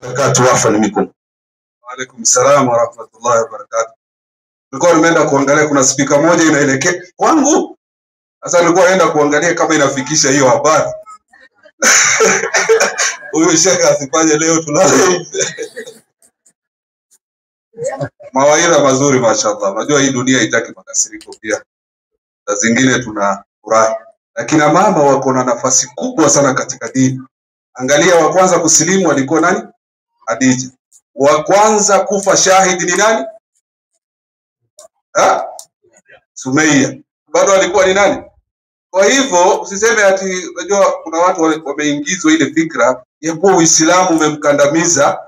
Wakati wafani mikum. Wa alaikum salam wa rahmatullahi wa barakatuh. Nilikuwa nimeenda kuangalia kuna speaker moja inaelekea kwangu. Sasa nilikuwa naenda kuangalia kama inafikisha hiyo habari. Huyu shekha asifanye leo tulale. Mawaidha mazuri mashallah. Unajua hii dunia haitaki makasiriko pia. Na zingine tunafurahi. Lakini mama wako na nafasi kubwa sana katika dini. Angalia wa kwanza kusilimu alikuwa nani? Khadija. Wa kwanza kufa shahidi ni nani? Sumayya. Bado alikuwa ni nani? Kwa hivyo usiseme ati unajua kuna watu wameingizwa ile fikra ya kuwa Uislamu umemkandamiza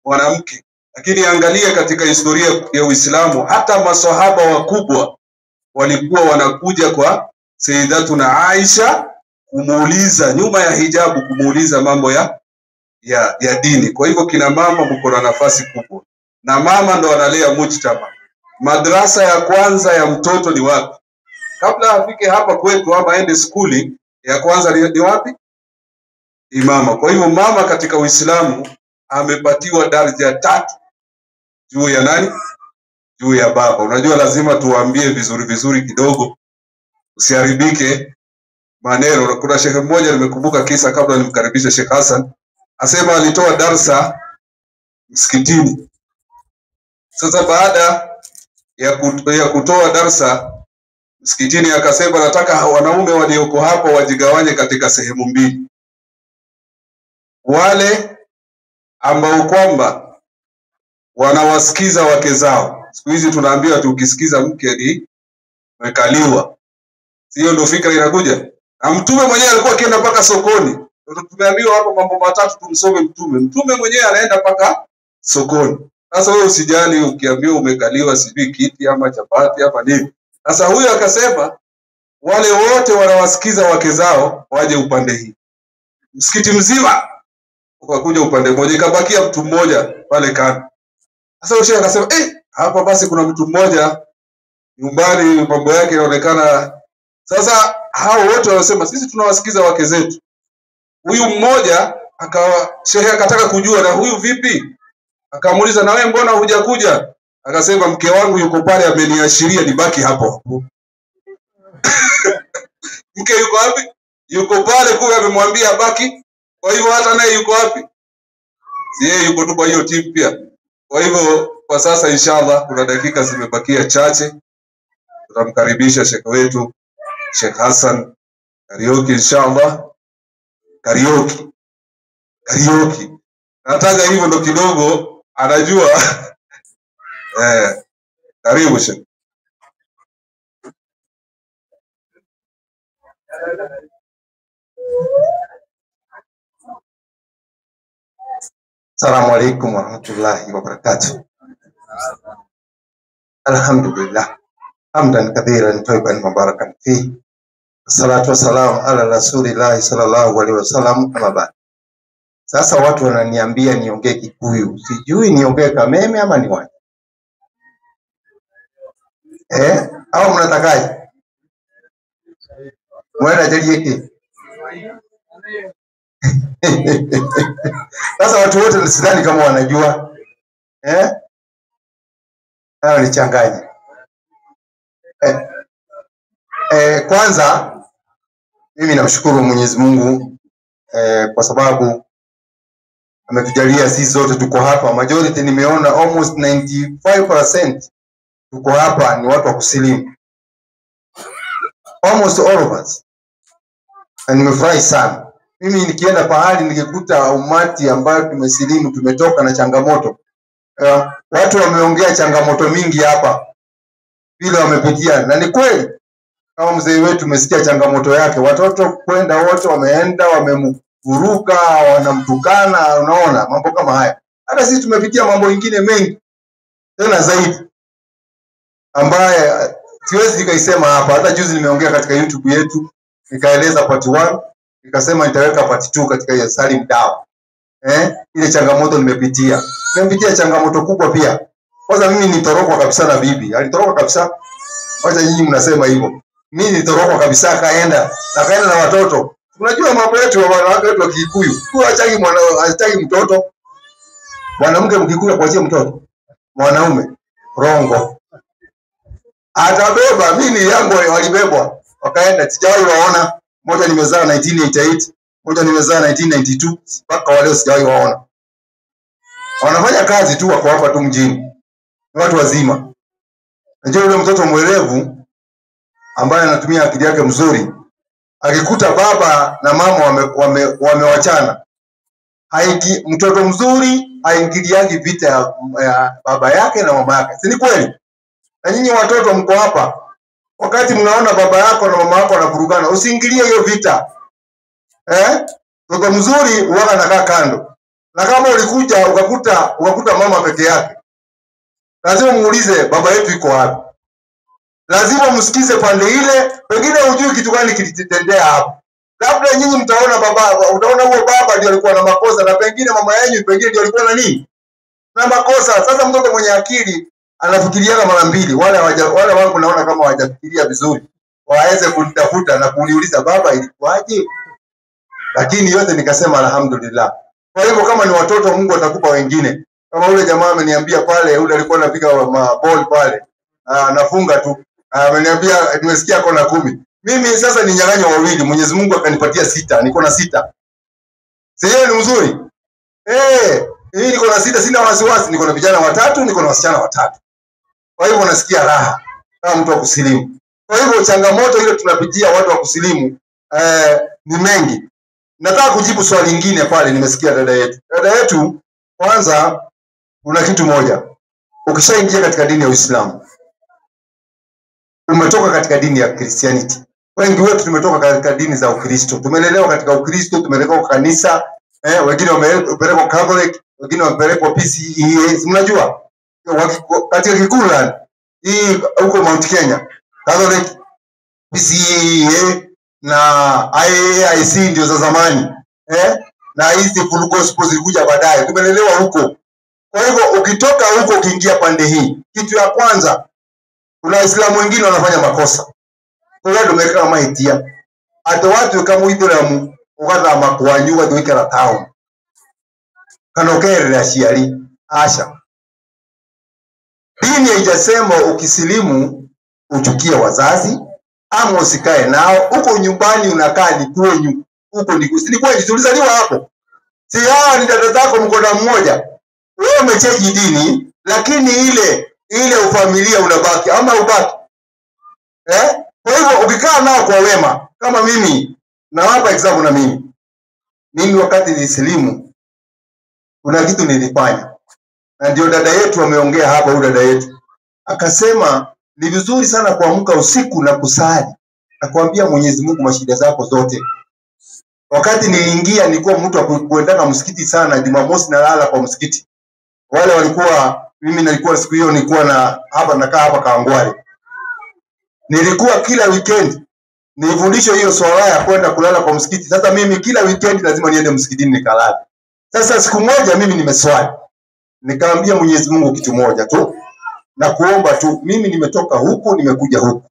mwanamke. Lakini angalia katika historia ya Uislamu hata maswahaba wakubwa walikuwa wanakuja kwa Sayyidatuna Aisha kumuuliza nyuma ya hijabu, kumuuliza mambo ya dini. Kwa hivyo kina mama mko na nafasi kubwa, na mama ndo analea mujtama. Madrasa ya kwanza ya mtoto ni wapi? Kabla afike hapa kwetu ama aende skuli, ya kwanza ni wapi? Ni mama. Kwa hivyo mama katika Uislamu amepatiwa daraja 3 juu ya nani? Juu ya baba. Unajua lazima tuwaambie vizuri kidogo, usiharibike maneno. Kuna shekhe mmoja nimekumbuka kisa kabla nimkaribisha Sheikh Hassan, asema alitoa darsa msikitini. Sasa baada ya kutoa darsa msikitini akasema nataka wanaume walioko hapo wajigawanye katika sehemu mbili. Wale ambao kwamba wanawasikiza wake zao. Siku hizi tunaambiwa tukisikiza mke ni mekaliwa. Sio ndio fikra inakuja? Na mtume mwenyewe alikuwa akienda paka sokoni. Tumeambiwa hapo mambo matatu tumsome mtume. Mtume mwenyewe anaenda paka sokoni. Sasa wewe usijali ukiambiwa umekaliwa sijui kiti ama chapati ama nini. Sasa huyu akasema wale wote wanawasikiza wake zao waje upande hii. Msikiti mzima ukakuja upande mmoja, ikabakia mtu mmoja pale kando. Sasa shehe akasema hapa basi kuna mtu mmoja nyumbani mambo yake yanaonekana. Sasa hao wote wanasema sisi tunawasikiza wake zetu. Huyu mmoja shehe akataka kujua na huyu vipi? Akamuuliza na wewe mbona hujakuja? Akasema mke wangu yuko pale ameniashiria nibaki hapo. Mke yuko wapi? Yuko pale kwa amemwambia baki. Kwa hivyo hata naye yuko wapi? Si yeye yuko tu kwa hiyo timu pia. Kwa hivyo kwa sasa inshallah kuna dakika zimebakia chache. Tutamkaribisha shekhe wetu Sheikh Hassan Kariuki inshallah. Kariuki. Nataka hivyo ndo kidogo anajua. Karibu Sheikh. Assalamu alaikum wa rahmatullahi wa barakatuh. Alhamdulillah. Hamdan kathiran tayyiban mubarakan fi. Salatu wassalamu ala Rasulillah sallallahu alaihi wasallam ama baad. Sasa watu wananiambia niongee Kikuyu. Sijui niongee Kameme ama ni wapi. Au mnatakaje? Mwenda jelieke. Sasa watu wote sidhani kama wanajua. Hao ni changanya. Kwanza mimi namshukuru Mwenyezi Mungu kwa sababu ametujalia sisi zote tuko hapa. Majority nimeona almost 95% tuko hapa ni watu wa kusilimu. Almost all of us. Na nimefurahi sana. Mimi nikienda pahali nikikuta umati ambayo tumesilimu, tumetoka na changamoto. Watu wameongea changamoto mingi hapa. Vile wamepitia na ni kweli. Kama mzee wetu umesikia changamoto yake, watoto kwenda wote wameenda wamemvuruga, wanamtukana, unaona mambo kama haya. Hata sisi tumepitia mambo mengine mengi tena zaidi ambaye siwezi nikaisema hapa. Hata juzi nimeongea katika YouTube yetu, nikaeleza part 1, nikasema nitaweka part 2 katika ya Salim Dawa. Ile changamoto nimepitia. Nimepitia changamoto kubwa pia. Kwanza mimi nitorokwa kabisa na bibi. Alitoroka kabisa. Wacha nyinyi mnasema hivyo. Mimi nitorokwa kabisa akaenda na watoto. Unajua mambo yetu wa wanawake wetu wa Kikuyu. Tu hataki mtoto. Mwanamke Mkikuyu kuachia mtoto. Mwanaume rongo. Atabeba, mimi yangu walibebwa. Wakaenda, sijawahi waona. Moja nimezaa 1988, moja nimezaa 1992, mpaka wale sijawahi waona. Wanafanya kazi tu, wako hapa tu mjini. Watu wazima. Najua yule mtoto mwerevu ambaye anatumia akili yake mzuri, akikuta baba na mama wamewachana, mtoto mzuri haingiliagi vita ya baba yake na mama yake. Si ni kweli? Na nyinyi watoto mko hapa, wakati mnaona baba yako na mama yako wanavurugana, usiingilie hiyo vita. Mtoto mzuri huwa anakaa kando. Na kama ulikuja ukakuta mama peke yake, lazima muulize baba yetu iko wapi. Lazima msikize pande ile, pengine hujui kitu gani kilitendea hapo. Labda nyinyi utaona huo baba ndio alikuwa na makosa, na pengine mama yenu pengine ndio alikuwa na nini? Na makosa. Sasa mtoto mwenye akili anafikiriana mara mbili. Wale wangu naona kama hawajafikiria vizuri. Waweze kunitafuta na kuniuliza baba ilikuwaje? Lakini yote nikasema alhamdulillah. Kwa hivyo kama ni watoto Mungu atakupa wengine. Kama ule jamaa ameniambia pale, yule alikuwa anapiga ball pale. Anafunga tu. Ameniambia nimesikia kona 10. Mimi sasa ni nyang'anyo wawili, Mwenyezi Mungu akanipatia 6, niko na 6. Sio ni mzuri? Mimi niko na 6, sina wasiwasi, niko na vijana 3, niko na wasichana 3. Kwa hivyo nasikia raha kama mtu wa kusilimu. Kwa hivyo changamoto ile tunapitia watu wa kusilimu ni mengi. Nataka kujibu swali lingine pale nimesikia dada yetu. Dada yetu, kwanza kuna kitu moja. Ukishaingia katika dini ya Uislamu, umetoka katika dini ya Christianity. Wengi wetu tumetoka katika dini za Ukristo. Tumelelewa katika Ukristo, tumelelewa kwa kanisa, wengine wamepelekwa Catholic, wengine wamepelekwa PCEA. Mnajua? Katika Kikuland, hii huko Mount Kenya, Catholic, PCEA na IAIC ndio za zamani. Na hizi full gospel zilikuja baadaye. Tumelelewa huko. Kwa hivyo ukitoka huko ukiingia pande hii, kitu ya kwanza, kuna Waislamu wengine wanafanya makosa. Kwa hiyo tumeka maitia. Hata watu kama Uislamu ukatha makwanyu watuikara town. Kanokere ya shiari asha. Dini haijasema ukisilimu uchukie wazazi ama usikae nao. Huko nyumbani unakaa ni kwenyu. Huko ni kwenyu, tulizaliwa hapo. Si hawa ni dada zako mko na mmoja. Wewe umecheji dini, lakini ile ufamilia unabaki ama ubaki. Kwa hivyo ukikaa nao kwa wema, kama mimi na hapa example na mimi wakati nilisilimu kuna kitu nilifanya. Na ndio dada yetu ameongea hapa, huyu dada yetu akasema ni vizuri sana kuamka usiku na kusali na kuambia Mwenyezi Mungu mashida zako zote. Wakati niliingia nilikuwa mtu wa kuendana msikiti sana, Jumamosi nalala kwa msikiti. Wale walikuwa, mimi nilikuwa siku hiyo nilikuwa nakaa hapa Kawangware. Nilikuwa kila weekend nilifundishwa hiyo swala ya kwenda kulala kwa msikiti. Sasa mimi kila weekend lazima niende msikitini nikalala. Sasa siku moja mimi nimeswali, nikaambia Mwenyezi Mungu kitu moja tu na kuomba tu, mimi nimetoka huku nimekuja huku,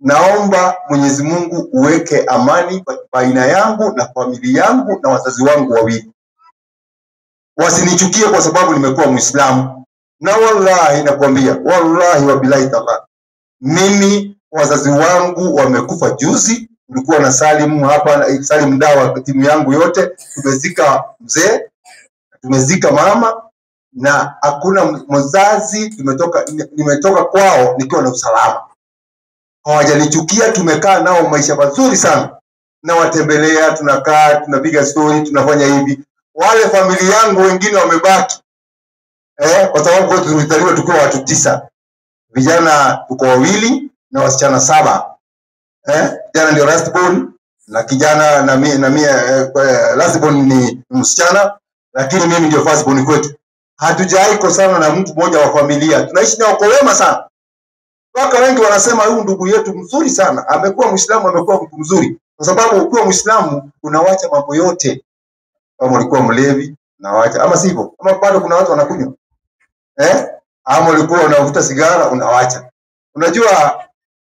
naomba Mwenyezi Mungu uweke amani baina yangu na familia yangu na wazazi wangu wawili. Wasinichukie kwa sababu nimekuwa Muislamu. Na wallahi nakwambia, wallahi wa billahi ta'ala, mimi wazazi wangu wamekufa juzi. Tulikuwa na Salim hapa, Salim Dawa, timu yangu yote, tumezika mzee, tumezika mama, na hakuna mzazi nimetoka kwao nikiwa na usalama. Hawajanichukia, tumekaa nao maisha mazuri sana. Na watembelea, tunakaa, tunapiga story, tunafanya hivi. Wale familia yangu wengine wamebaki. Kwa sababu kwetu tulizaliwa tukiwa watu 9. Vijana tuko 2 na wasichana 7. Kijana ndio last born na kijana na mimi last born ni msichana, lakini mimi ndio first born kwetu. Hatujaiko sana na mtu mmoja wa familia. Tunaishi nao kwa wema sana. Waka wengi wanasema huyu ndugu yetu mzuri sana, amekuwa Muislamu, amekuwa mtu mzuri. Kwa sababu ukiwa Muislamu unawacha mambo yote. Kama ulikuwa mlevi unawacha, ama sivyo? Kama bado kuna watu wanakunywa. Ama ulikuwa unavuta sigara unawacha. Unajua,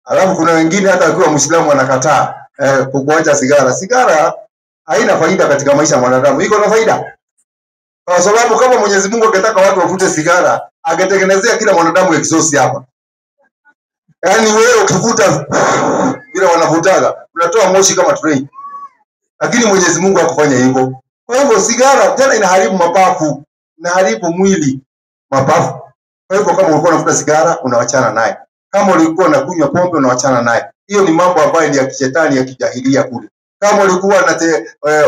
alafu kuna wengine hata akiwa Muislamu anakataa. kuacha sigara. Sigara haina faida katika maisha ya mwanadamu. Iko na faida? Kwa sababu kama Mwenyezi Mungu angetaka watu wavute sigara, angetengenezea kila mwanadamu exhaust hapa. Yaani wewe ukivuta bila wanavutaga, unatoa moshi kama train. Lakini Mwenyezi Mungu hakufanya hivyo. Kwa hivyo sigara tena inaharibu mapafu, inaharibu mwili, mapafu. Kwa hivyo kama ulikuwa unavuta sigara, unawachana naye. Kama ulikuwa unakunywa pombe, unawachana naye. Hiyo ni mambo ambayo ni ya kishetani, ya kijahilia kule. Kama ulikuwa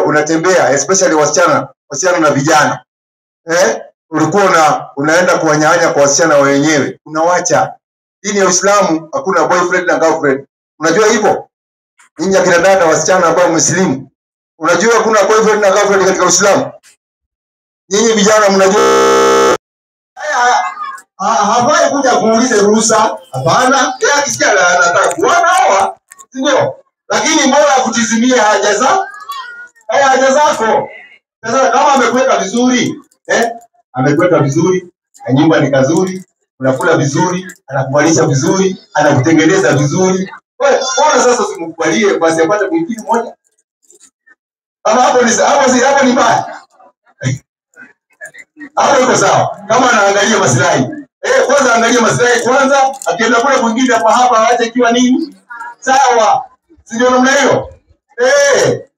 unatembea, especially wasichana na vijana, ulikuwa unaenda kuwanyanya kwa wasichana wenyewe, unawacha. Dini ya Uislamu hakuna boyfriend na girlfriend. Unajua hivyo? Ninyi akina dada wasichana ambao Muslimu, unajua kuna boyfriend na girlfriend katika Uislamu? Nyinyi vijana mnajua? Hafai kuja kuulize ruhusa. Hapana, yeye akisikia anataka kuoa, ndio. Lakini bora kutizimia haja zako. Sasa kama amekuweka vizuri, amekuweka vizuri, nyumba ni kazuri, unakula vizuri, anakuvalisha vizuri, anakutengeneza vizuri. Wewe sasa usimkubalie basi apate mwingine mmoja. Kama hapo ni mbaya. Hapo iko sawa. Kama anaangalia maslahi. Kwanza angalia maslahi kwanza, akienda kule kwingine hapa aache kiwa nini? Sawa. Si ndio namna hiyo?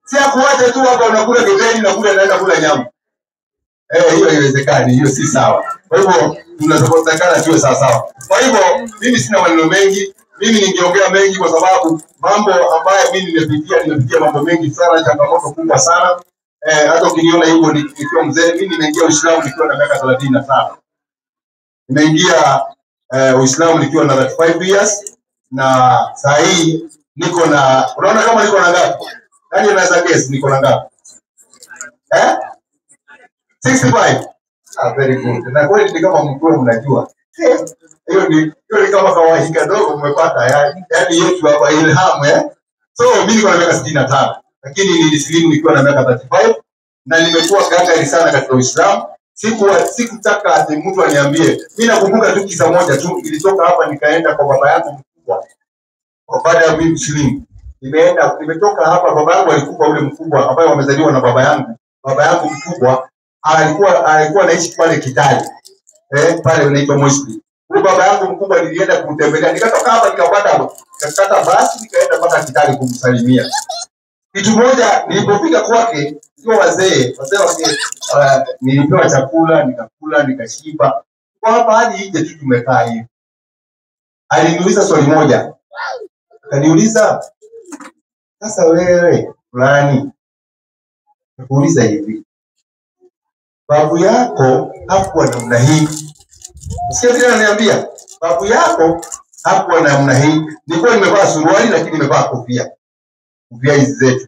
Si akuache tu hapa unakula getheni na kule anaenda kula nyama. Hiyo haiwezekani, hiyo si sawa. Kwa hivyo tunatakana tuwe sawa sawa. Kwa hivyo mimi sina maneno mengi, mimi ningeongea mengi kwa sababu mambo ambayo mimi nimepitia mambo mengi sana, changamoto kubwa sana. Hata ukiniona hivyo nikiwa mzee, mimi nimeingia Uislamu nikiwa na miaka 37. Nimeingia Uislamu nikiwa na 35 years na saa hii niko na, unaona kama niko na ngapi? Nani anaweza guess niko na ngapi? 65. Very good. Na kweli ni kama mkuu mnajua. Hiyo ni kama kawaida kidogo umepata yaani yetu hapa ilhamu So mimi niko na miaka 65. Lakini nilisilimu nikiwa na miaka 35 na nimekuwa gangari sana katika Uislamu. Sikutaka ati mtu aniambie. Mimi nakumbuka tu kisa moja tu, nilitoka hapa nikaenda kwa baba yangu mkubwa. Baada ya mimi kusilimu, nimetoka hapa, baba yangu alikuwa ule mkubwa ambaye wamezaliwa na baba yangu. Baba yangu mkubwa alikuwa anaishi pale Kitale. Pale unaitwa Moshi. Huyo baba yangu mkubwa nilienda kumtembelea. Nikatoka hapa nikakata basi nikaenda mpaka Kitale kumsalimia. Kitu moja nilipofika kwake, sio wazee wake, nilipewa chakula, nikakula, nikashiba. Kwa hapa hadi ije tu tumekaa hivi. Aliniuliza swali moja. Akaniuliza, sasa wewe fulani, nakuuliza hivi, babu yako hakuwa namna hii? Sikia vile ananiambia, babu yako hakuwa namna hii. Nilikuwa nimevaa suruali lakini nimevaa kofia. Kofia hizi zetu.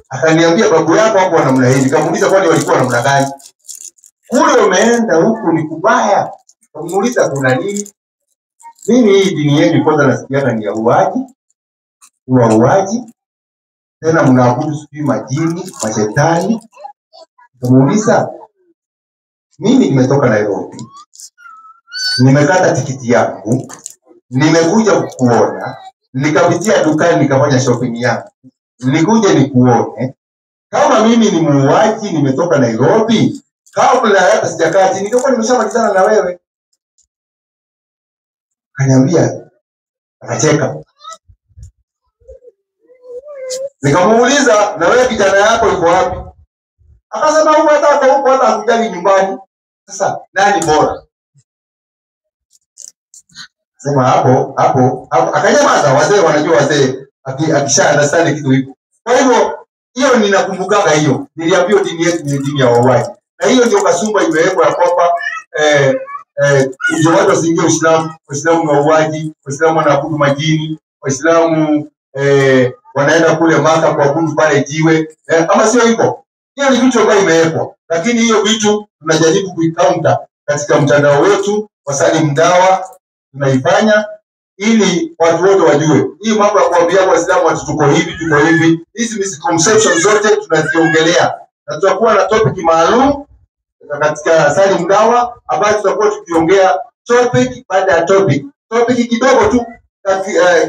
Akaniambia babu yako hakuwa namna hii. Nikamuuliza kwani walikuwa namna gani? Kule umeenda huku ni kubaya. Nikamuuliza kuna nini? Mimi hii dini yenu kwanza nasikiana ni ya uaji. Tena mnaabudu sijui majini, mashetani. Nikamuuliza, mimi nimetoka Nairobi. Nimekata tikiti yangu, nimekuja kukuona, nikapitia dukani nikafanya shopping yangu. Nikuja nikuone. Kama mimi ni muuaji nimetoka Nairobi, kabla hata sijakaa chini ningekuwa nimeshamalizana na wewe. Akaniambia, akacheka. Nikamuuliza, na wewe kijana yako yuko wapi? Akasema huko hata hakujali nyumbani. Sasa nani bora? Sema hapo akanyamaza. Wazee wanajua, wazee akisha understand kitu hiko. Kwa hivyo hiyo ninakumbukaga hiyo. Niliambiwa dini yetu ni dini ya wauaji. Na hiyo ndio kasumba imewekwa ya kwamba watu wasiingie Uislamu. Waislamu ni wauaji, Waislamu wanaabudu majini, Waislamu wanaenda kule Maka kuabudu pale jiwe. Ama sio hivyo? Hiyo ni vitu ambavyo imewekwa. Lakini hiyo vitu tunajaribu kuikaunta katika mtandao wetu wa Salim Dawa. Tunaifanya ili watu wote wajue. Hii mambo ya kuambia Waislamu watu tuko hivi, hizi misconception zote tunaziongelea. Na tutakuwa na topic maalum katika Salim Dawa ambayo tutakuwa tukiongea topic baada ya topic. Topic kidogo tu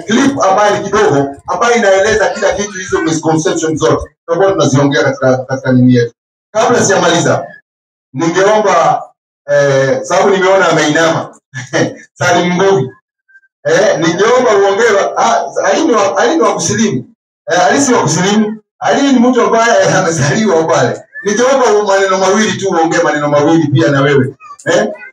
clip ambayo ni kidogo, ambayo inaeleza kila kitu, hizo misconceptions zote ambazo tunaziongea katika nini yetu. Kabla sijamaliza, ningeomba sababu nimeona ameinama Salim Mbugi, ningeomba uongee. Ali ni wa kusilimu, Ali si wa kusilimu, Ali ni mtu ambaye amezaliwa pale. Ningeomba maneno mawili tu, uongee maneno mawili pia na wewe,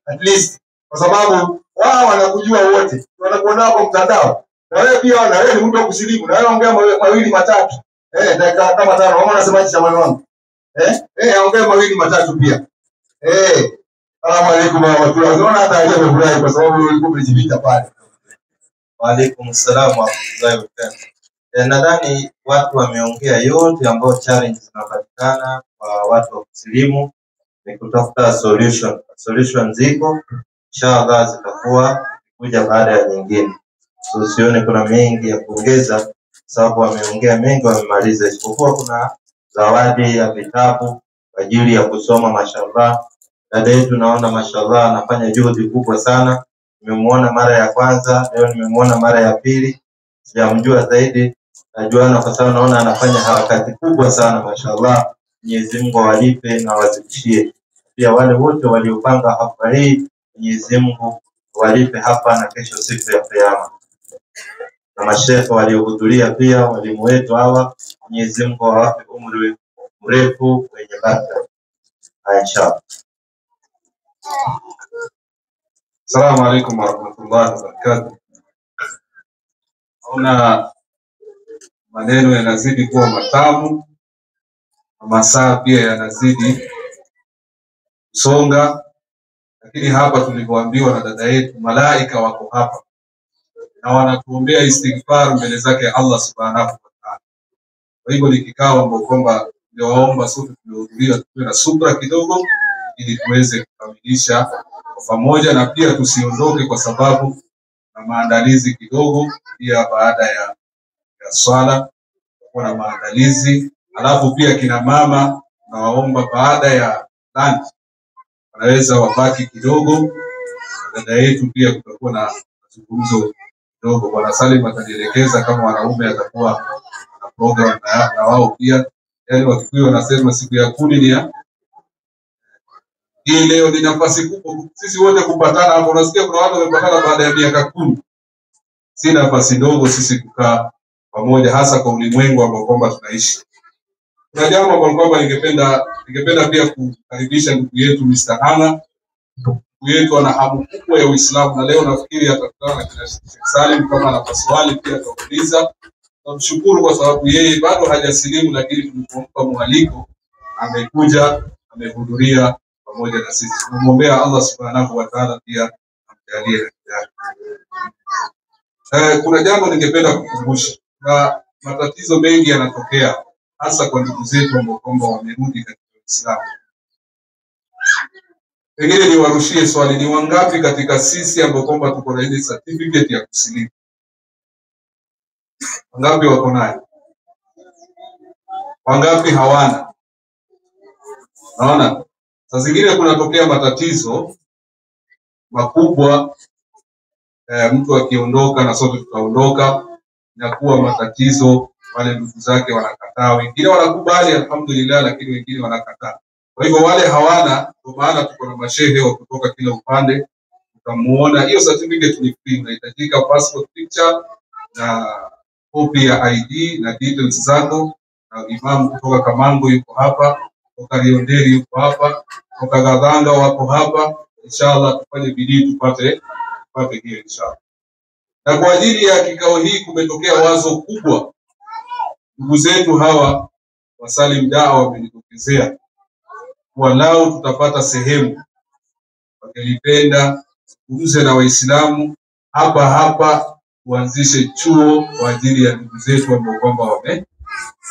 at least, kwa sababu wao wanakujua wote, wanakuona kwa mtandao, na wewe pia, na wewe ni mtu wa kusilimu, na wewe ongea mawili matatu, dakika kama 5. Wao wanasemaje jamani wangu? Ongea mawili matatu pia. Salamu alaykum wa rahmatullahi. Unaona hata aliyefurahi kwa sababu ulikuwa umejivita pale. Wa alaykum salaam wa rahmatullahi wa barakatuh. Nadhani watu wameongea yote ambao challenge zinapatikana kwa watu wa kusilimu, ni kutafuta solution ziko, inshallah zitakuwa kuja baada ya nyingine. So sione kuna mengi ya kuongeza, sababu wameongea mengi, wamemaliza, isipokuwa kuna zawadi ya vitabu kwa ajili ya kusoma. Mashallah, dada yetu naona mashallah anafanya juhudi kubwa sana. Nimemuona mara ya kwanza, leo nimemuona mara ya pili, sijamjua zaidi, najuana kwa sababu naona anafanya harakati kubwa sana mashallah. Mwenyezi Mungu awalipe na wazidishie. Pia wale wote waliopanga hafla hii, Mwenyezi Mungu walipe hapa na kesho siku ya Kiyama. Na mashehe waliohudhuria pia, walimu wetu hawa, Mwenyezi Mungu awape umri mrefu wenye baraka. Inshallah. Assalamu alaykum wa rahmatullahi wa barakatuh. Naona maneno yanazidi kuwa matamu, masaa pia yanazidi kusonga, lakini hapa tulivyoambiwa na dada yetu, malaika wako hapa na wanatuombea istighfar mbele zake Allah subhanahu wa ta'ala. Kwa hivyo ni kikao ambapo kwamba ninawaomba sote tuliohudhuria tuwe na subra kidogo, ili tuweze kukamilisha kwa pamoja, na pia tusiondoke kwa sababu na maandalizi kidogo. Pia baada ya swala kuna maandalizi, alafu pia kina mama nawaomba baada ya lunch wanaweza wabaki kidogo. Dada yetu pia kutakuwa na mazungumzo kidogo. Bwana Salim atanielekeza kama wanaume atakuwa na program na wao pia. Yaani Wakikuyu wanasema siku ya kuni ni ya hii. Leo ni nafasi kubwa sisi wote kupatana hapo. Unasikia kuna watu wamepatana baada ya miaka 10. Si nafasi ndogo sisi kukaa pamoja, hasa kwa ulimwengu ambao kwamba tunaishi. Kuna jambo ambalo kwamba ningependa pia kukaribisha ndugu yetu Mr. Hana. Ndugu yetu ana hamu kubwa ya Uislamu, na leo nafikiri atakutana na kina Sheikh Salim kama ana maswali pia atauliza. Tunamshukuru kwa sababu yeye bado hajasilimu, lakini tulipompa mwaliko amekuja, amehudhuria pamoja na sisi. Tunamwombea Allah subhanahu wa ta'ala pia amjalie. Kuna jambo ningependa kukumbusha, na matatizo mengi yanatokea hasa kwa ndugu zetu ambao kwamba wamerudi katika Uislamu. Pengine niwarushie swali, ni wangapi katika sisi ambao kwamba tuko na ile certificate ya kusilimu? Wangapi wako nayo? Wangapi hawana? Naona saa zingine kunatokea matatizo makubwa, mtu akiondoka na sote tutaondoka, inakuwa matatizo, wale ndugu zake wanakataa, wengine wanakubali alhamdulillah, lakini wengine wanakataa. Kwa hivyo wale hawana, kwa maana tuko na mashehe wa kutoka kila upande, utamuona hiyo certificate ni free. Inahitajika passport picture na copy ya ID na details zako, na imam kutoka Kamango yuko hapa, kutoka Lionderi yuko hapa, kutoka Gadanga wako hapa. Inshallah tufanye bidii tupate hiyo inshallah. Na kwa ajili ya kikao hii kumetokea wazo kubwa. Ndugu zetu hawa wa Salim Dawa wamenitokezea, walau tutapata sehemu, wangelipenda tuuze na Waislamu hapa kuanzishe chuo kwa ajili ya ndugu zetu ambao kwamba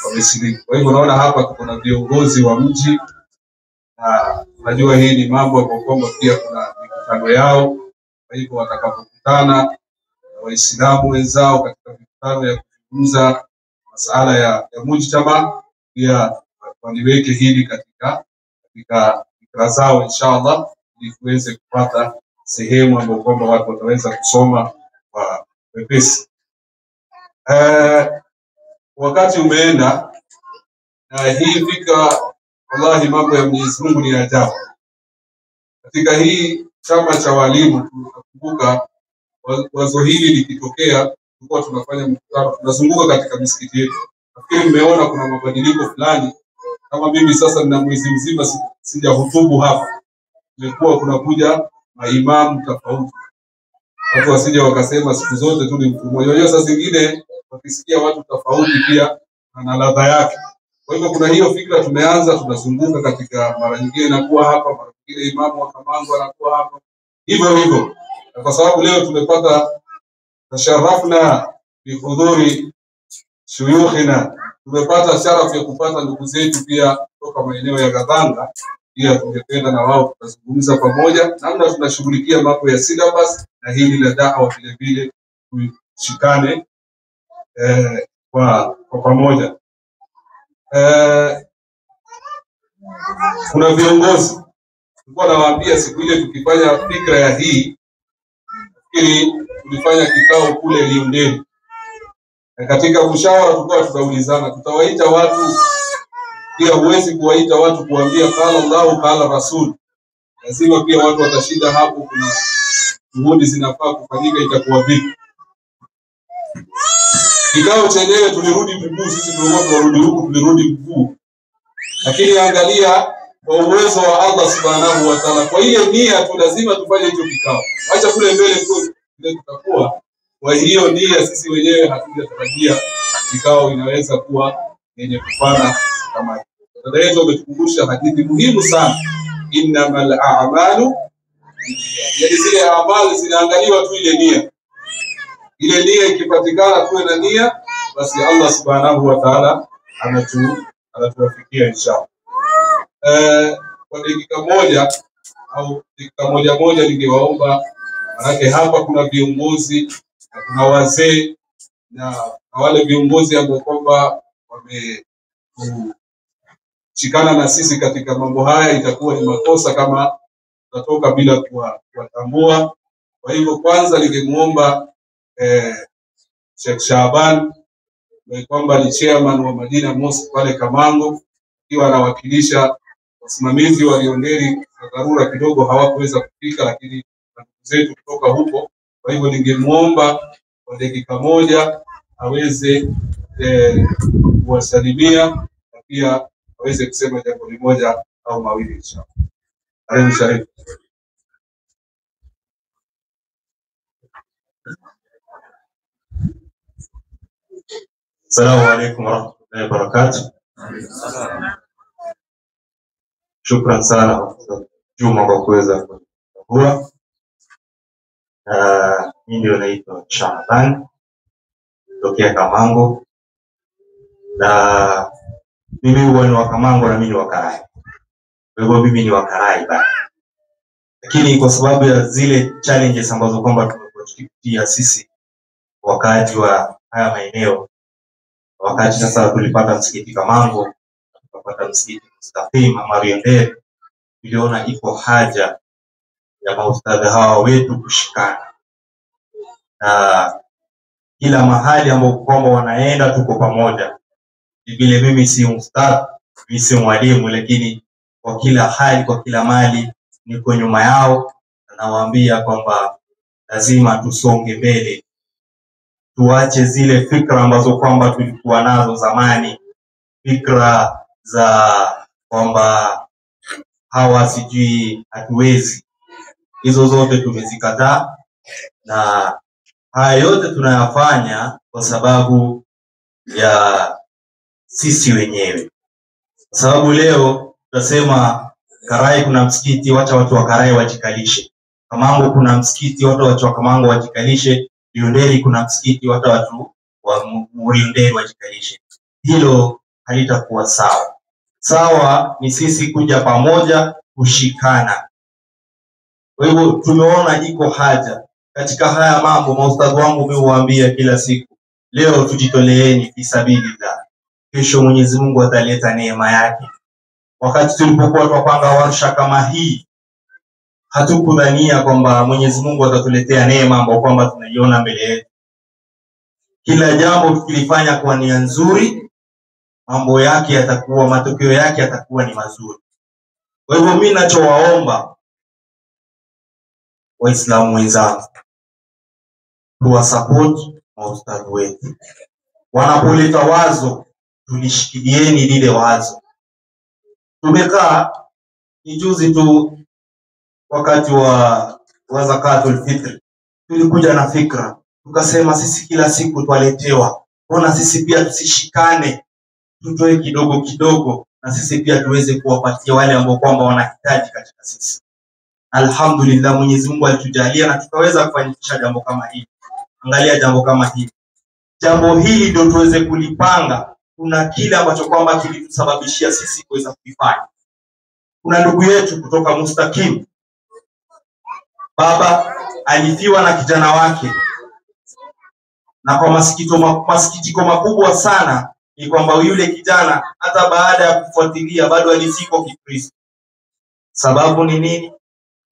wamesilimu. Kwa hivyo naona hapa tuko na viongozi wa mji, na najua hii ni mambo ambayo kwamba pia kuna mikutano yao. Kwa hivyo watakapokutana na Waislamu wenzao katika mikutano ya kuzungumza masuala ya mujtama, pia waniweke hili katika fikra zao inshallah, ili tuweze kupata sehemu ambapo kwamba watu wataweza kusoma kwa wepesi. Wakati umeenda na hii fikra, wallahi mambo ya Mwenyezi Mungu ni ajabu. Katika hii chama cha walimu tunakumbuka wazo hili likitokea, tulikuwa tunafanya mkutano, tunazunguka katika misikiti yetu. Nafikiri mmeona kuna mabadiliko fulani. Kama mimi sasa nina mwezi mzima sijahutubu hapa, imekuwa kunakuja maimamu tofauti. Watu wasije wakasema siku zote tu ni mfumo. Yoyo saa zingine wakisikia watu tofauti pia na ladha yake. Kwa hivyo kuna hiyo fikra tumeanza, tunazunguka katika, mara nyingine inakuwa hapa, mara nyingine imamu wa Kamango anakuwa hapa. Hivyo hivyo. Na kwa sababu leo tumepata tasharafna bihudhuri shuyukhina, tumepata sharafu ya kupata ndugu zetu pia kutoka maeneo ya Gadhanga, pia tungependa na wao tutazungumza pamoja namna tunashughulikia mambo ya syllabus na hili la da'wa vile vile tushikane kwa pamoja. Kuna viongozi tulikuwa nawaambia siku ile tukifanya fikra ya hii, ili tulifanya kikao kule Liondeni. Na katika mshawara tulikuwa tunaulizana tutawaita watu, pia huwezi kuwaita watu kuambia qala Allahu qala Rasul. Lazima pia watu watashinda hapo, kuna juhudi zinafaa kufanyika, itakuwa vipi? Kikao chenyewe tulirudi mguu, sisi tulikuwa tunarudi huku, tulirudi mguu. Lakini angalia kwa uwezo wa Allah Subhanahu wa Ta'ala, kwa ile nia tu lazima tufanye hicho kikao. Acha kule mbele tu tutakuwa. Kwa hiyo nia sisi wenyewe hatujatarajia kikao inaweza kuwa yenye kufana kama hiyo. Dada yetu ametukumbusha hadithi muhimu sana, innamal a'malu, yani zile amali zinaangaliwa tu ile nia. Ile nia ikipatikana kuwe na nia, basi Allah Subhanahu wa Ta'ala anatuwafikia inshallah. Kwa dakika moja au dakika moja ningewaomba, manake hapa kuna viongozi na kuna wazee na wale viongozi ambao kwamba wameshikana na sisi katika mambo haya, itakuwa ni makosa kama tutatoka bila kuwatambua. Kwa hivyo kwanza ningemuomba Sheikh Shaban, kwamba ni chairman wa Madina Mosque pale Kamango, akiwa anawakilisha wasimamizi wa Liondeni. Na dharura kidogo hawakuweza kufika, lakini ndugu zetu kutoka huko. Kwa hivyo ningemuomba kwa dakika moja aweze kuwasalimia na pia aweze kusema jambo moja au mawili inshallah. Karibu Sharif. Assalamu alaikum warahmatullahi wabarakatuh. Shukran sana Juma kwa kuweza kutambua. Mimi ndio naitwa Shaban kutokea Kamango, na mimi huwa ni wa Kamango na mimi ni wa Karai. Kwa hivyo mimi ni wa Karai bana. Lakini kwa sababu ya zile challenges ambazo kwamba tumekuwa tukipitia sisi wakati wa haya maeneo, wakati sasa tulipata msikiti Kamango, tukapata msikiti Mustaqim ama Liondeni, tuliona iko haja ya maustadhi hawa wetu kushikana. Na kila mahali ambapo kwamba wanaenda tuko pamoja. Vile mimi si ustadhi, mimi si mwalimu, lakini kwa kila hali, kwa kila mali niko nyuma yao, na nawaambia kwamba lazima tusonge mbele. Tuache zile fikra ambazo kwamba tulikuwa nazo zamani, fikra za kwamba hawa sijui hatuwezi. Hizo zote tumezikataa, na haya yote tunayafanya kwa sababu ya sisi wenyewe. Kwa sababu leo tutasema Karai kuna msikiti, wacha watu wa Karai wajikalishe. Kamango kuna msikiti, watu wa Kamango wajikalishe. Liondeni kuna msikiti, watu wa Liondeni wajikalishe. Hilo halitakuwa sawa. Sawa ni sisi kuja pamoja, kushikana. Kwa hivyo tumeona iko haja katika haya mambo. Maustadhi wangu mimi huambia kila siku, leo tujitoleeni fi sabilillah, kesho Mwenyezi Mungu ataleta neema yake. Wakati tulipokuwa tunapanga warsha kama hii, hatukudhania kwamba Mwenyezi Mungu atatuletea neema ambayo kwamba tunaiona mbele yetu. Kila jambo tukilifanya kwa nia nzuri, mambo yake yatakuwa, matokeo yake yatakuwa ni mazuri. Kwa hivyo mimi ninachowaomba Waislamu wenzangu, tuwa support maustadhi wetu. Wanapoleta wazo, tulishikilieni lile wazo. Tumekaa juzi tu wakati wa zakatul fitr, tulikuja na fikra, tukasema sisi kila siku twaletewa, mbona sisi pia tusishikane, tutoe kidogo kidogo na sisi pia tuweze kuwapatia wale ambao kwamba wanahitaji katika sisi. Alhamdulillah, Mwenyezi Mungu alitujalia na tukaweza kufanikisha jambo kama hili. Angalia jambo kama hili. Jambo hili ndio tuweze kulipanga. Kuna kile ambacho kwamba kilitusababishia sisi kuweza kufanya. Kuna ndugu yetu kutoka Mustaqim. Baba alifiwa na kijana wake. Na kwa masikitiko makubwa sana ni kwamba yule kijana hata baada ya kufuatilia bado alizikwa Kikristo. Sababu ni nini?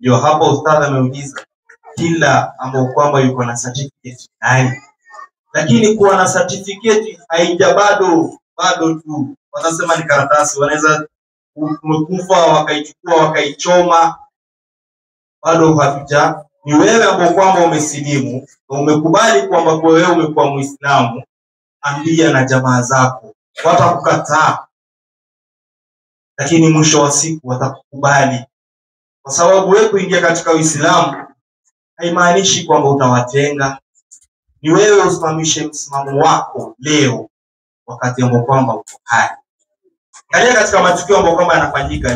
Ndio hapo ustadhi ameuliza kila ambao kwamba yuko na certificate nani. Lakini kuwa na certificate haija bado tu. Wanasema ni karatasi, wanaweza umekufa wakaichukua wakaichoma, bado hatuja. Ni wewe ambao kwamba umesilimu na umekubali kwamba kwa wewe umekuwa Muislamu, ambia na jamaa zako, watakukataa. Lakini mwisho wa siku watakukubali. Kwa sababu wewe kuingia katika Uislamu haimaanishi kwamba utawatenga. Ni wewe usimamishe msimamo wako leo wakati ambao kwamba uko hai. Kalia katika matukio ambayo kwamba yanafanyika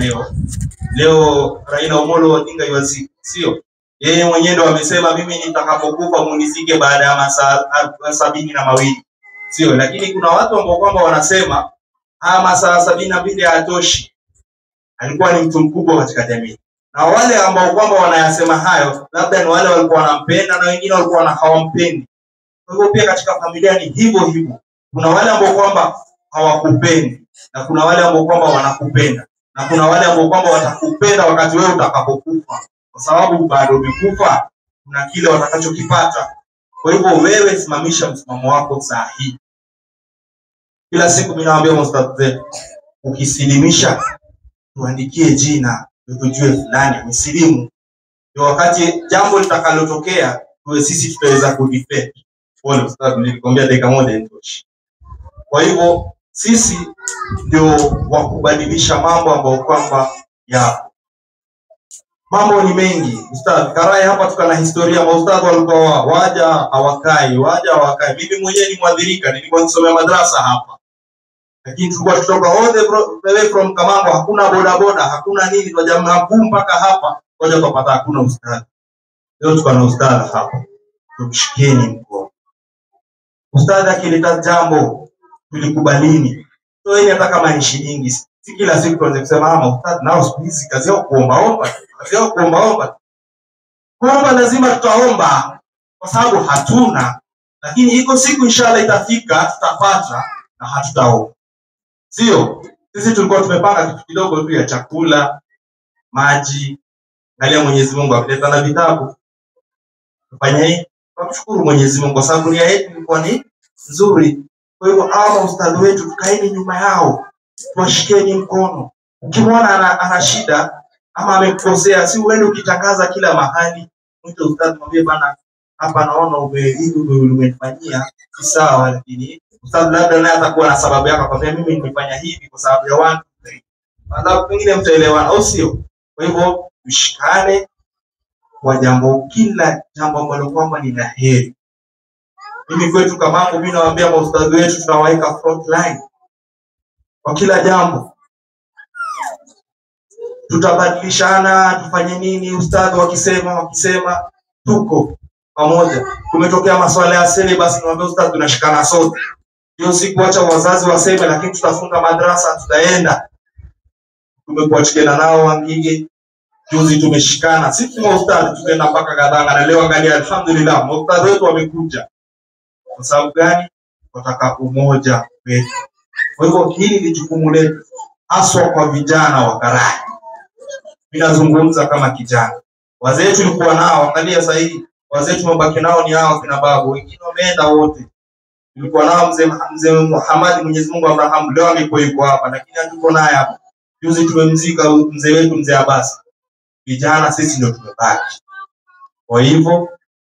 leo Raila Omolo Odinga yuazika, sio? Yeye mwenyewe ndo amesema mimi nitakapokufa munizike baada ya masaa 72, sio? Lakini kuna watu ambao kwamba wanasema masaa 72 hayatoshi. Alikuwa ni mtu mkubwa katika jamii. Na wale ambao kwamba wanayasema hayo labda ni wale walikuwa wanampenda na wengine walikuwa hawampendi. Kwa hivyo pia katika familia ni hivyo hivyo. Kuna wale ambao kwamba hawakupendi na kuna wale ambao kwamba wanakupenda na kuna wale ambao kwamba watakupenda wakati wewe utakapokufa, kwa sababu bado umekufa, kuna kile watakachokipata. Kwa hivyo wewe simamisha msimamo wako sahihi. Kila siku mimi naambia mustadhi, ukisilimisha tuandikie jina tujue fulani amesilimu, ndio wakati jambo litakalotokea tuwe sisi tutaweza kudefend. Wale ustadhi nilikwambia dakika moja inatosha. Kwa hivyo sisi ndio wakubadilisha mambo ambayo kwamba yapo. Mambo ni mengi. Ustadhi Karai hapa tukana historia, maustadhi walikuwa waja hawakai. Mimi mwenyewe ni mwadhirika, nilikuwa nisomea madrasa hapa. Lakini tulikuwa kutoka all the way from Kamango, hakuna bodaboda, hakuna nini, kwa jamaa mpaka hapa ngoja tupata hakuna ustadhi. Leo tuko na ustadhi hapa. Tumshikieni mkono. Ustadhi akileta jambo tulikubalini. So yeye hata kama ni shilingi, si kila siku tuanze kusema ustadhi nao siku hizi kazi yao kuomba. Kuomba lazima tutaomba kwa sababu hatuna, lakini iko siku inshallah itafika tutapata na hatutaomba. Sio? Sisi tulikuwa tumepanga kitu kidogo tu ya chakula, maji. Angalia Mwenyezi Mungu akuleta na vitabu. Tufanye hii. Tunashukuru Mwenyezi Mungu kwa sababu nia yetu ilikuwa ni nzuri. Kwa hivyo hawa ustadhi wetu tukaeni nyuma yao. Tuwashikeni mkono. Ukimwona ana shida ama amekosea, si uende ukitangaza kila mahali. Mtu ustadhi mwambie bana, hapa naona umenifanyia si sawa, lakini ustadhi labda naye atakuwa na sababu yake kwa sababu mimi nimefanya hivi kwa sababu ya watu. Baada pengine mtaelewana au sio? Kwa hivyo tushikane kwa kila jambo ambalo kwamba ni la heri. Mimi kwetu Kamango mimi nawaambia maustadhi wetu tunawaweka front line. Kwa kila jambo tutabadilishana, tufanye nini, ustadhi wakisema tuko pamoja. Tumetokea masuala ya syllabus, niwaambia ustadhi tunashikana sote. Hiyo siku acha wazazi waseme, lakini tutafunga madrasa tutaenda. Tumekuwa tukienda nao Wangige, juzi tumeshikana sisi maustadhi tukaenda mpaka Gadanga, na leo angalia alhamdulillah maustadhi wetu wamekuja. Kwa sababu gani? Wataka umoja wetu. Kwa hivyo hili ni jukumu letu haswa kwa vijana wa Karai. Mimi nazungumza kama kijana. Wazee tulikuwa nao, angalia sasa hivi wazee tumebaki nao ni hao kina babu, wengine wameenda wote. Tulikuwa nao mzee Muhammad, Mwenyezi Mungu Abraham, leo amekuwa yuko hapa, lakini hatuko naye hapa. Juzi tumemzika mzee wetu mzee Abbas. Vijana sisi ndio tumebaki. Kwa hivyo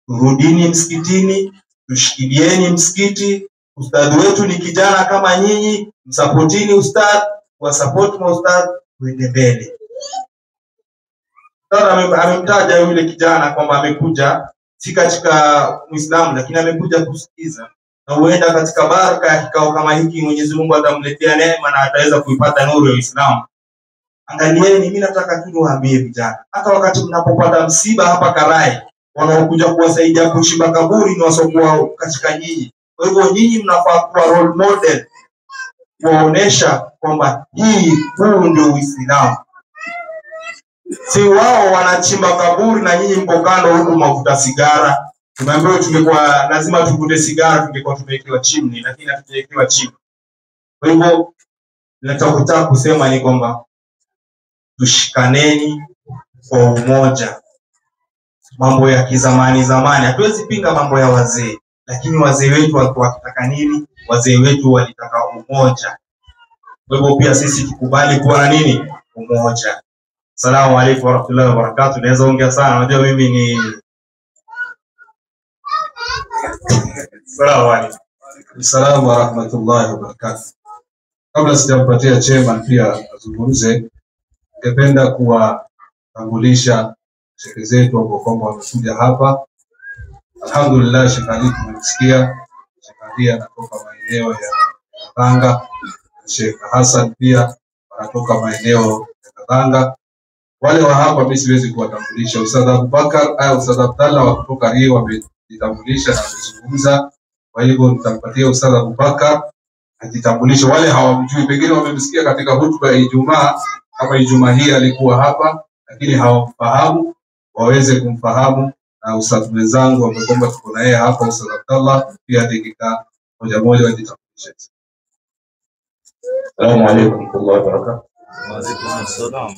turudini msikitini, tushikilieni msikiti. Ustadhi wetu ni kijana kama nyinyi, msapotini ustadhi, wa support maustadhi, tuende mbele. Sasa amemtaja yule kijana kwamba amekuja si katika Muislamu, lakini amekuja kusikiza, na huenda katika baraka ya kikao kama hiki Mwenyezi Mungu atamletea neema na ataweza kuipata nuru ya Uislamu. Angalieni, mimi nataka tu niwaambie vijana, hata wakati mnapopata msiba hapa Karai, wanaokuja kuwasaidia kuchimba kaburi ni wasokuwa katika nyinyi. Kwa hivyo nyinyi mnafaa kuwa role model, kuonesha kwamba huu ndio Uislamu. Si wao wanachimba kaburi na nyinyi mko kando huku mavuta sigara. Tumeambiwa tungekuwa lazima tuvute sigara, tungekuwa tumewekewa chimney, lakini hatujawekewa chimney. Kwa hivyo ninataka kusema ni kwamba tushikaneni kwa umoja. Mambo ya kizamani hatuwezi pinga mambo ya wazee, lakini wazee wetu walikuwa wakitaka nini? Wazee wetu walitaka umoja. Kwa hivyo pia sisi tukubali kuwa na nini? Umoja. Assalamu alaykum wa rahmatullahi wa barakatuh. Naweza ongea sana, unajua mimi ni Assalamu alaykum. Assalamu wa rahmatullahi wa barakatuh. Kabla sijampatia chairman pia azungumze, ningependa kuwatambulisha shehe zetu ambao kwamba wamekuja hapa. Alhamdulillah, Sheikh Ali tumemsikia. Sheikh Ali anatoka maeneo ya Tanga. Sheikh Hassan pia anatoka maeneo ya Tanga. Wale wa hapa mimi siwezi kuwatambulisha. Ustadh Abubakar au Ustadh Abdallah wa kutoka Rio wamejitambulisha na wamezungumza. Kwa hivyo nitampatia Ustadh Abubakar ajitambulishe. Wale hawamjui, pengine wamemsikia katika hutuba ya Ijumaa, kama Ijumaa hii alikuwa hapa, lakini hawamfahamu, waweze kumfahamu. Na ustadh wenzangu wameomba tuko naye hapa, Ustadh Abdallah pia dakika moja wajitambulishe. Assalamu alaykum wa rahmatullahi wa barakatuh. Wa alaykum assalam.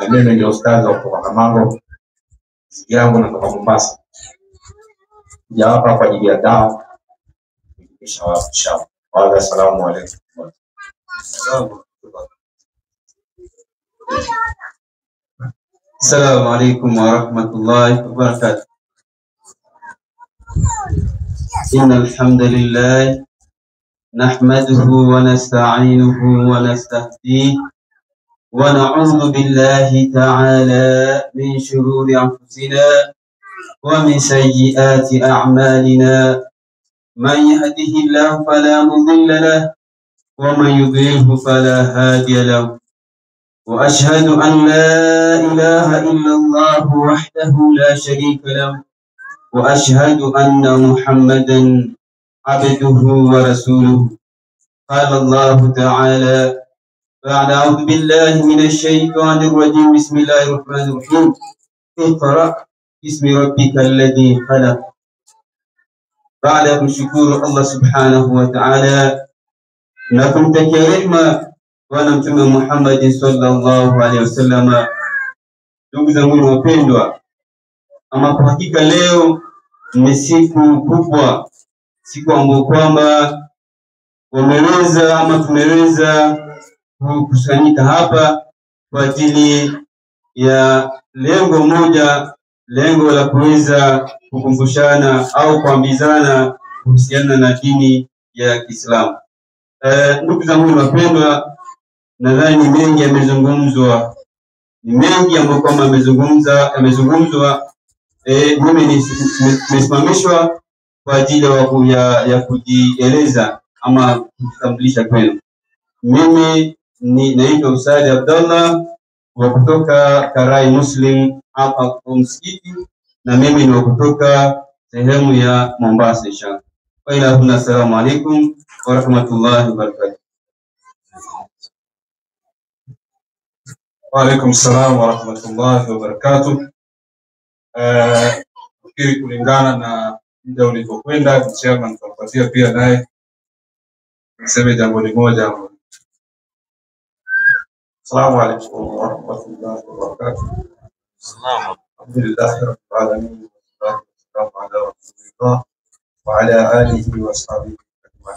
Mimi ndio ustadhi wa kutoka Kamango. Yangu natoka Mombasa. Ya hapa kwa ajili ya dawa. Inshallah. Wa assalamu alaykum. Assalamu alaykum wa rahmatullahi wa barakatuh. Innal hamdalillah nahmaduhu wa nasta'inuhu wa nastahdihi wa na'udhu billahi ta'ala min shururi anfusina wa min sayyiati a'malina. Man yahdihillahu fala mudilla lahu wa man yudlilhu fala hadiya lahu. وأشهد أن لا إله إلا الله وحده لا شريك له وأشهد أن محمدا عبده ورسوله. قال الله تعالى بعد أعوذ بالله من الشيطان الرجيم بسم الله الرحمن الرحيم اقرأ باسم ربك الذي خلق. بعد الشكر الله سبحانه وتعالى لكم تكريما Bwana Mtume Muhammad sallallahu alaihi wasallam. Ndugu zangu wapendwa, ama kwa hakika leo ni siku kubwa, siku ambayo kwamba tumeweza kukusanyika hapa kwa ajili ya lengo moja, lengo la kuweza kukumbushana au kuambizana kuhusiana na dini ya Kiislamu. Ndugu zangu wapendwa, nadhani mengi yamezungumzwa, ni mengi ambayo kama yamezungumzwa. Mimi nimesimamishwa kwa ajili ya kujieleza ama kujitambulisha kwenu. Mimi naitwa Ustadh Abdallah wa kutoka Karai Muslim hapa kwa msikiti, na mimi ni wa kutoka sehemu ya Mombasa inshallah. Wa ila assalamu alaykum wa rahmatullahi wa barakatuh. Wa alaykum assalam wa rahmatullahi wa barakatuh. Fikiri kulingana na muda ulivyokwenda, chairman nitapatia pia naye niseme jambo moja. Assalamu alaykum wa rahmatullahi wa barakatuh. Alhamdulillah rabbil alamin wa salatu wassalamu ala rasulillah wa ala alihi wa sahbihi ajma'in.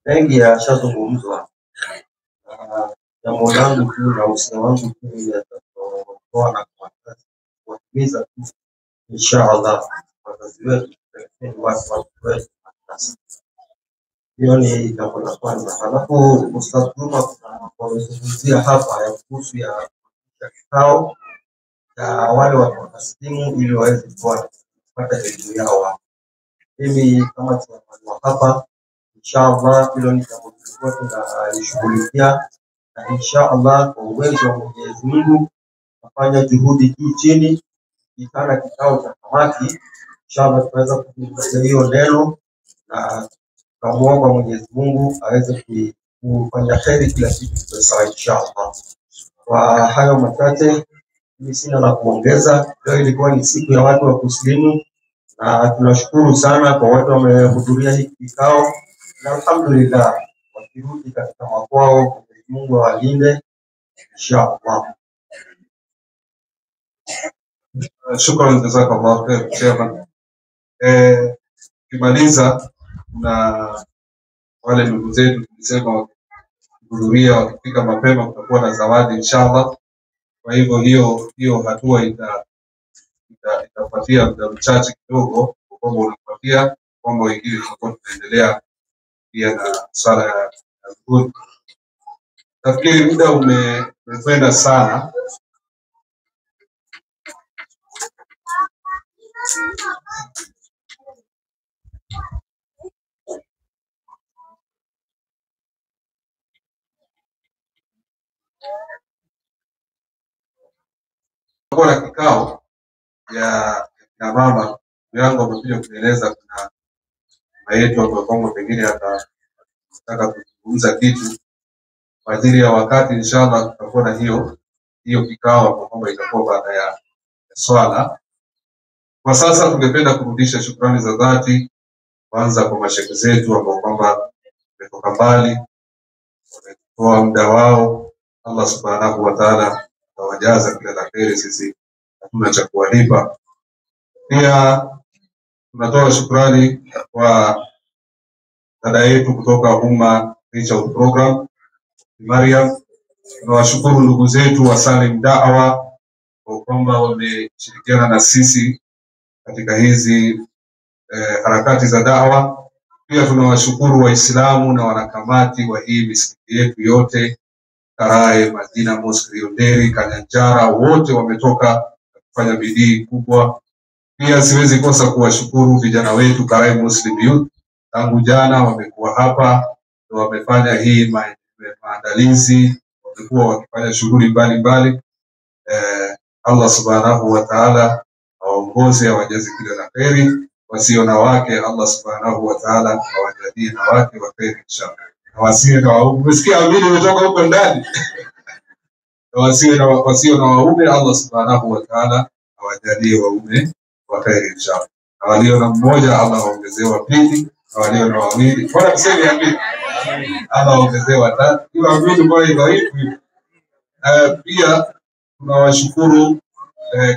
Mengi yashazungumzwa. Jambo langu tu na usia wangu tu yatatoa na kuwahimiza tu, inshallah wazazi wetu watu wetu. Hiyo ni jambo la kwanza. Halafu Ustadh Juma wamezungumzia hapa ya kuhusu ya kikao ya wale watu wanaslimu ili waweze kupata elimu yao. Mimi kama tunafanya hapa, inshallah hilo ni jambo kubwa tunalishughulikia, na inshallah kwa uwezo wa Mwenyezi Mungu tafanya juhudi juu chini, kitana kikao cha kamati, inshallah tutaweza kutekeleza hiyo neno, na tunamuomba Mwenyezi Mungu aweze kufanya kheri kila kitu kiwe sawa inshallah. Kwa hayo machache, mimi sina la kuongeza. Leo ilikuwa ni siku ya watu wa kuslimu, na tunashukuru sana kwa watu wamehudhuria hiki kikao, na alhamdulillah wakirudi katika makwao, Mwenyezi Mungu awalinde inshallah. Shukran, jazakallah khair chairman. Kimaliza, na wale ndugu zetu tulisema kuhudhuria, wakifika mapema kutakuwa na zawadi inshallah. Kwa hivyo hiyo hatua itapatia muda mchache kidogo, kwamba unapatia kwamba wengine tutakuwa tunaendelea pia na swala ya dhuhuri. Nafikiri muda umekwenda sana. Kwa na kikao ya mama yangu amekuja kueleza kuna mama yetu ambaye kwamba pengine atataka kuzungumza kitu kwa ajili ya wakati. Inshallah tutakuwa na hiyo kikao kwamba itakuwa baada ya swala. Kwa sasa tungependa kurudisha shukrani za dhati kwanza kwa mashehe zetu ambao kwamba wametoka mbali, wametoa muda wao. Allah subhanahu wa ta'ala atawajaza kila la kheri, sisi hatuna cha kuwalipa. Pia tunatoa shukrani kwa dada yetu kutoka Umma Reach Out Program, Mariam. Tunawashukuru ndugu zetu wa Salim Da'wa kwa kwamba wameshirikiana na sisi katika hizi harakati za da'wa. Pia tunawashukuru Waislamu na wanakamati wa hii misikiti yetu yote, Karai, Madina Mosque, Rionderi, Kanyanjara, wote wametoka kufanya bidii kubwa. Pia siwezi kosa kuwashukuru vijana wetu Karai Muslim Youth, tangu jana wamekuwa hapa, wamefanya hii maandalizi, wamekuwa wakifanya shughuli mbalimbali. Allah subhanahu wa ta'ala awaongoze, awajaze kila la kheri. Wasio na wake Allah subhanahu wa ta'ala awajalie na wake wa kheri inshallah. Na wasio na waume, umesikia amini umetoka huko ndani. Na wasio na waume Allah subhanahu wa ta'ala awajalie waume wa kheri inshallah. Na walio na mmoja Allah aongezee wa pili, na walio na wawili bora tuseme amini, Allah aongezee watatu. Hiyo amini bora hivyo hivi. Pia tunawashukuru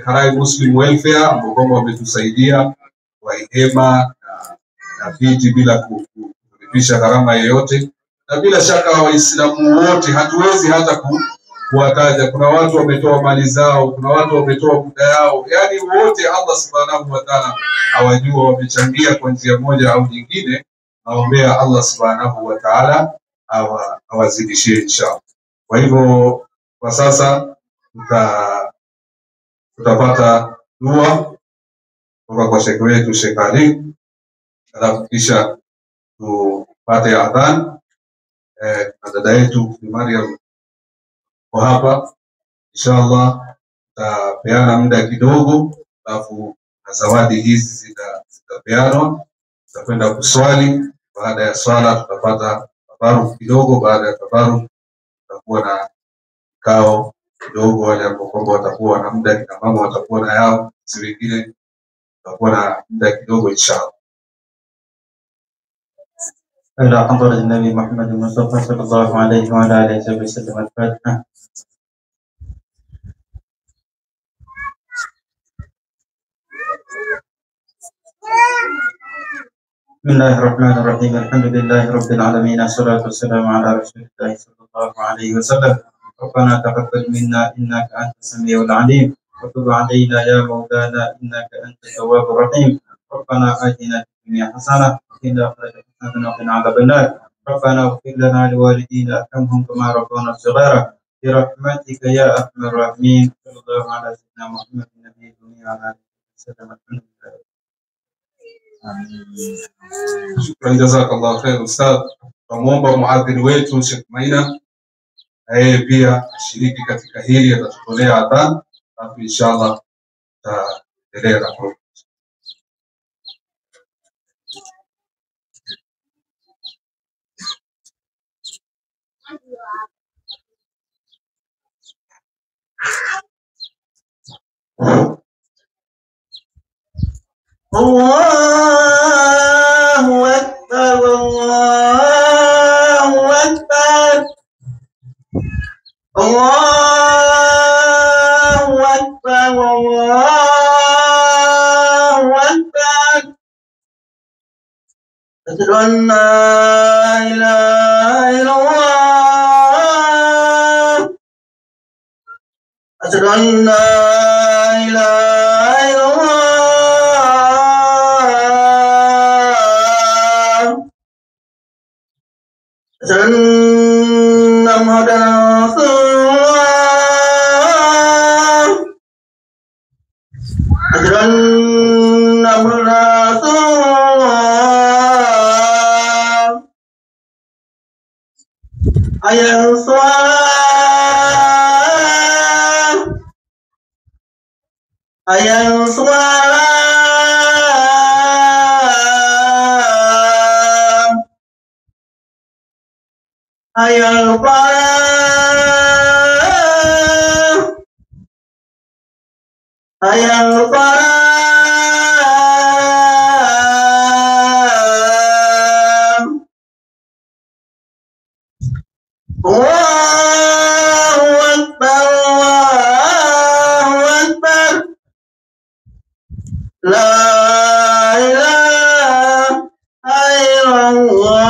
Karai Muslim Welfare ambao kwamba wametusaidia kwa hema na viti bila kulipisha gharama yoyote, na bila shaka Waislamu wote hatuwezi hata kuwataja. Kuna watu wametoa mali zao, kuna watu wametoa muda yao, yani wote Allah subhanahu wa ta'ala awajua, wamechangia kwa njia moja au nyingine. Naombea Allah subhanahu wa ta'ala awazidishie inshallah. Kwa hivyo kwa sasa tutapata dua kutoka kwa shekhi wetu Sheikh Ali, alafu kisha tupate adhan. Na dada yetu Mariam kwa hapa inshallah tutapeana muda kidogo, alafu na zawadi hizi zitapeanwa, tutakwenda kuswali. Baada ya swala tutapata tabaruk kidogo. Baada ya tabaruk tutakuwa na kikao kidogo, wale ambao kwamba watakuwa na muda, kina mama watakuwa na yao, si wengine tutakuwa na muda kidogo inshallah. Alhamdulillah, Nabii Muhammad Mustafa sallallahu alayhi wa alihi wasallam. Al-Fatiha. بسم الله الرحمن الرحيم. الحمد لله رب العالمين، الصلاة والسلام على رسول الله صلى الله عليه وسلم. ربنا تقبل منا إنك أنت السميع العليم، وتب علينا يا مولانا إنك أنت التواب الرحيم. ربنا آتنا في الدنيا حسنة وفي الآخرة حسنة وقنا عذاب النار. ربنا اغفر لنا ولوالدينا ارحمهم كما ربونا صغارا برحمتك يا أرحم الراحمين. صلى الله على سيدنا محمد النبي الأمي وعلى آله وسلم. Shukran, jazakallah khair Ustadh. Tunamuomba muadhiri wetu Sheikh Maina na yeye pia ashiriki katika hili, atatutolea adhan, alafu inshallah tutaendelea na program. Allahu Akbar, Allahu Akbar, Allahu Akbar, Allahu Akbar. Asyhadu an la ilaha illallah, asyhadu an la ilaha illallah, asyhadu anna Muhammadan Rasulullah, asyhadu anna Muhammadan Rasulullah. Hayya 'alas shalah, hayya 'alas shalah, hayya 'alal falah, hayya 'alal falah. Allahu Akbar, Allahu Akbar. La ilaha illallah.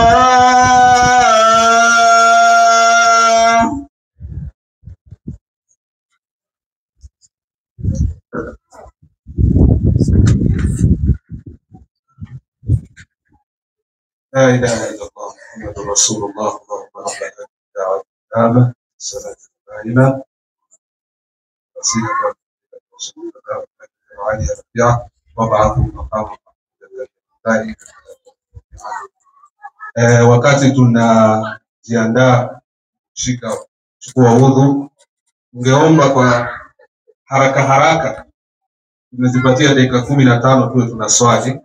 لا إله إلا الله محمد رسول الله. اللهم ربنا دعوة الإجابة الصلاة الدائمة وسيلة رسول الله وعلي رفيعة وابعثه مقام ذلك. Wakati tunajiandaa kuchukua udhu, ungeomba kwa haraka tumezipatia dakika 15 tuwe tunaswali.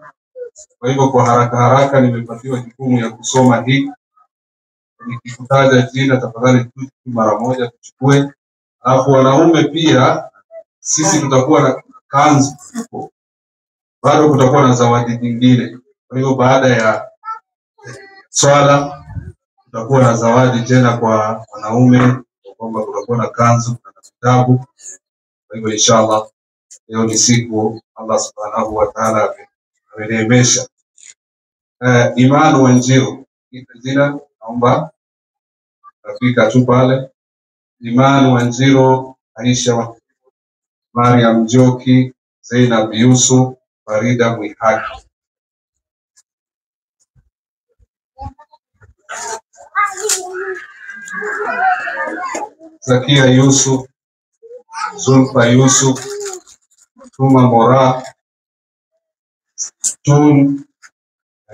Kwa hivyo kwa haraka nimepatiwa jukumu ya kusoma hii. Nikikutaja jina tafadhali tu mara moja tuchukue. Alafu wanaume pia sisi tutakuwa na kanzu. Bado kutakuwa na zawadi nyingine. Kwa hivyo baada ya swala tutakuwa na zawadi tena kwa wanaume, kwamba kutakuwa na kanzu na kitabu. Kwa hivyo inshallah leo ni siku Allah Subhanahu wa Ta'ala ameneemesha. Imani Wanjiru, jina naomba rafika tu pale. Imani Wanjiru, Aisha Mariam Joki, Zainab Yusuf, Farida Mwihaki. Zakia Yusuf, Zulfa Yusuf, Tuma Mora, Tun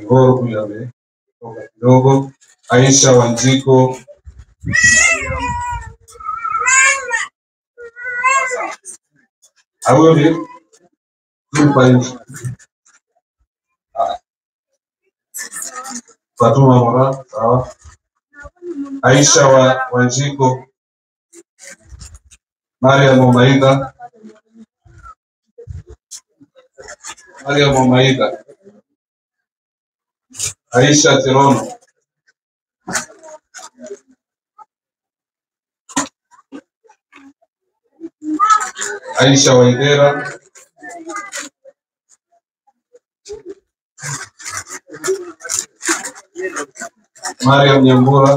Ngoro huyu ametoka kidogo, Aisha Wanjiko, Awali Zulfa Yusuf, Fatuma Mora, sawa. Aisha Wanjiko, Mariam Omaida, Aisha Tirono, Aisha Waidera, Mariam Nyambura,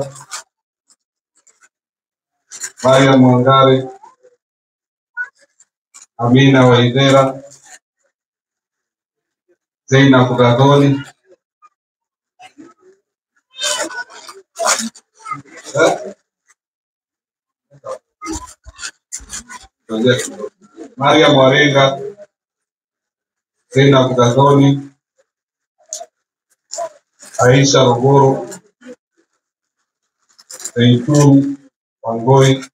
Mariam Mwangare, Amina Waidera, Zainab Gadoni, Mariam Warenga, Zainab Gadoni, Aisha Ruguru, Zaitun Wangoi,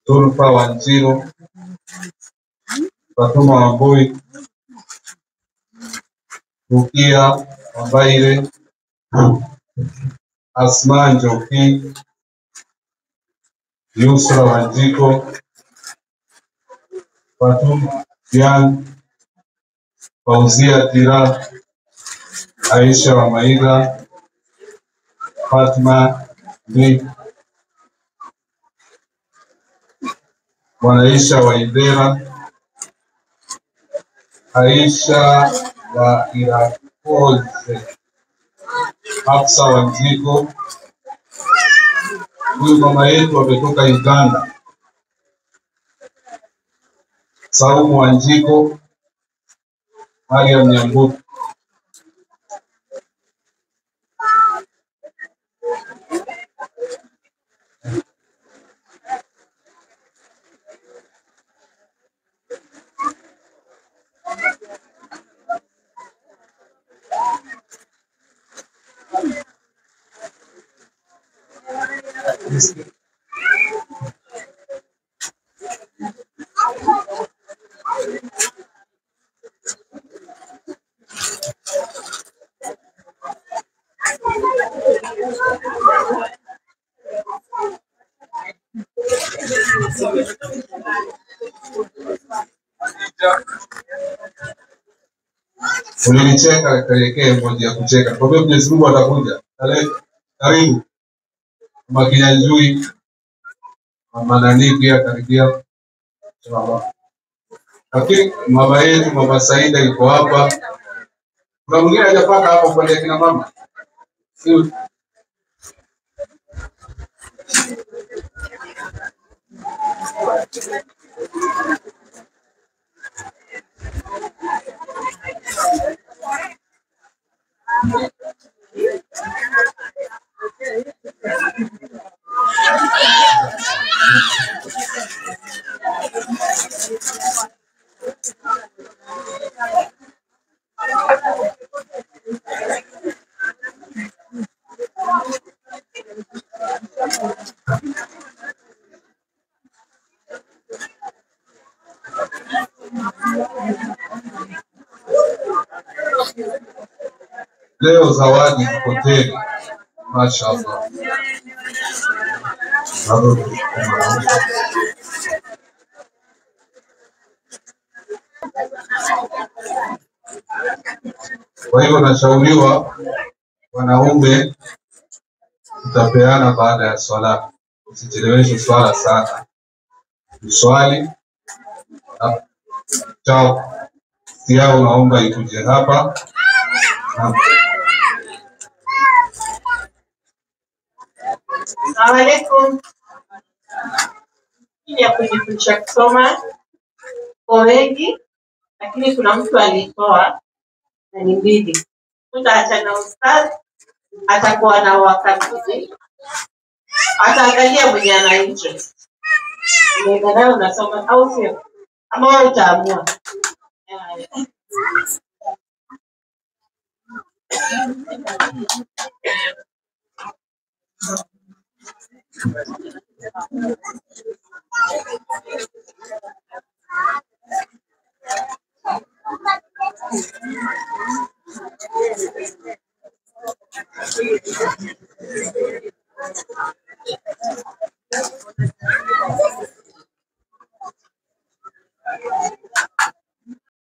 Tulfa Wanjiru, Fatuma Wambui, Rukia Wambaire, Asma Njoki, Yusra Wanjiko, Fatuma Dian, Fauzia Tira, Aisha Wamaiga, Fatma Ni, Mwanaisha Waidera, Aisha wa Irakoze, Hafsa Wanjiko. Huyu mama yetu ametoka Uganda. Saumu Wanjiko, Mariam Nyambura. Ulinicheka kaelekea moja ya kucheka. Kwa hiyo Mwenyezi Mungu atakuja. Karibu. Mama Kinyanjui, Mama Nani pia karibia. Lakini mama yetu Mama Saida yuko hapa. Kuna mwingine hajapaka hapo kwa kina mama. Sio. Leo zawadi hoteli. Mashaallah. Kwa hivyo nashauriwa wanaume tutapeana baada ya swala. Usicheleweshe swala sana. Swali chao siao naomba ikuje hapa. Assalamu alaikum. Hii ya kujifundisha kusoma kwa wengi, lakini kuna mtu alitoa na ni mbili. Tutaacha na ustadhi, atakuwa na wakati, ataangalia mwenye ana interest. Unaendelea unasoma au sio? Ama wewe utaamua.